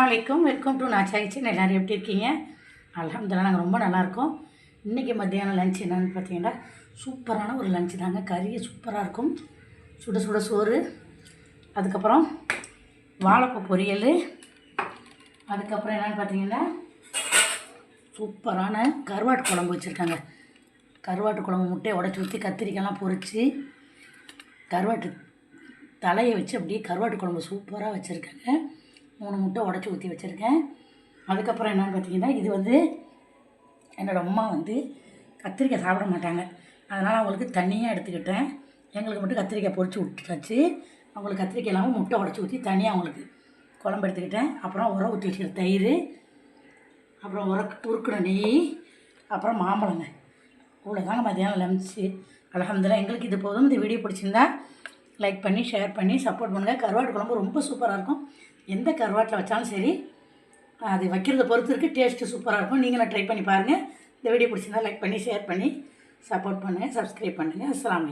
அஸ்ஸலாமு அலைக்கும். Welcome to Nacha kitchen. எல்லோரும் எப்படி இருக்கீங்க? அல்ஹம்துலில்லாஹ் நாங்கள் ரொம்ப நல்லாயிருக்கோம். இன்றைக்கி மத்தியானம் லஞ்ச் என்னென்னு பார்த்தீங்கன்னா சூப்பரான ஒரு லஞ்சு தாங்க. கறி சூப்பராக இருக்கும், சுட சுட சோறு, அதுக்கப்புறம் வாழைப்பூ பொரியல், அதுக்கப்புறம் என்னென்னு பார்த்தீங்கன்னா சூப்பரான கருவாட்டு குழம்பு வச்சுருக்காங்க. கருவாட்டு குழம்பு முட்டையை உடச்சி ஊற்றி கத்திரிக்காயெல்லாம் பொரித்து கருவாட்டு தலையை வச்சு அப்படியே கருவாட்டு குழம்பு சூப்பராக வச்சுருக்காங்க. 3 முட்டை உடச்சி ஊற்றி வச்சுருக்கேன். அதுக்கப்புறம் என்னென்னு பார்த்தீங்கன்னா இது வந்து என்னோடய அம்மா வந்து கத்திரிக்காய் சாப்பிட மாட்டாங்க, அதனால் அவங்களுக்கு தனியாக எடுத்துக்கிட்டேன். எங்களுக்கு மட்டும் கத்திரிக்காய் பொரித்து விட்டுட்டாச்சு. அவங்களுக்கு கத்திரிக்காய் இல்லாமல் முட்டை உடச்சி ஊற்றி தனியாக அவங்களுக்கு குழம்பு எடுத்துக்கிட்டேன். அப்புறம் ஊற்றி வச்சுக்கிற தயிர், அப்புறம் உருக்குன நெய், அப்புறம் மாம்பழங்க. இவ்வளோதாங்க மத்தியானம் லஞ்ச்சு. அல்ஹம்துலில்லாஹ் எங்களுக்கு இது போதும். இந்த வீடியோ பிடிச்சிருந்தா லைக் பண்ணி ஷேர் பண்ணி சப்போர்ட் பண்ணுங்கள். கருவாட்டு குழம்பு ரொம்ப சூப்பராக இருக்கும். எந்த கருவாட்டில் வச்சாலும் சரி, அது வைக்கிறத பொறுத்து இருக்குது, டேஸ்ட்டு சூப்பராக இருக்கும். நீங்களும் ட்ரை பண்ணி பாருங்கள். இந்த வீடியோ பிடிச்சிருந்தா லைக் பண்ணி ஷேர் பண்ணி சப்போர்ட் பண்ணுங்கள், சப்ஸ்கிரைப் பண்ணுங்கள். அஸ்ஸலாமு அலைக்கும்.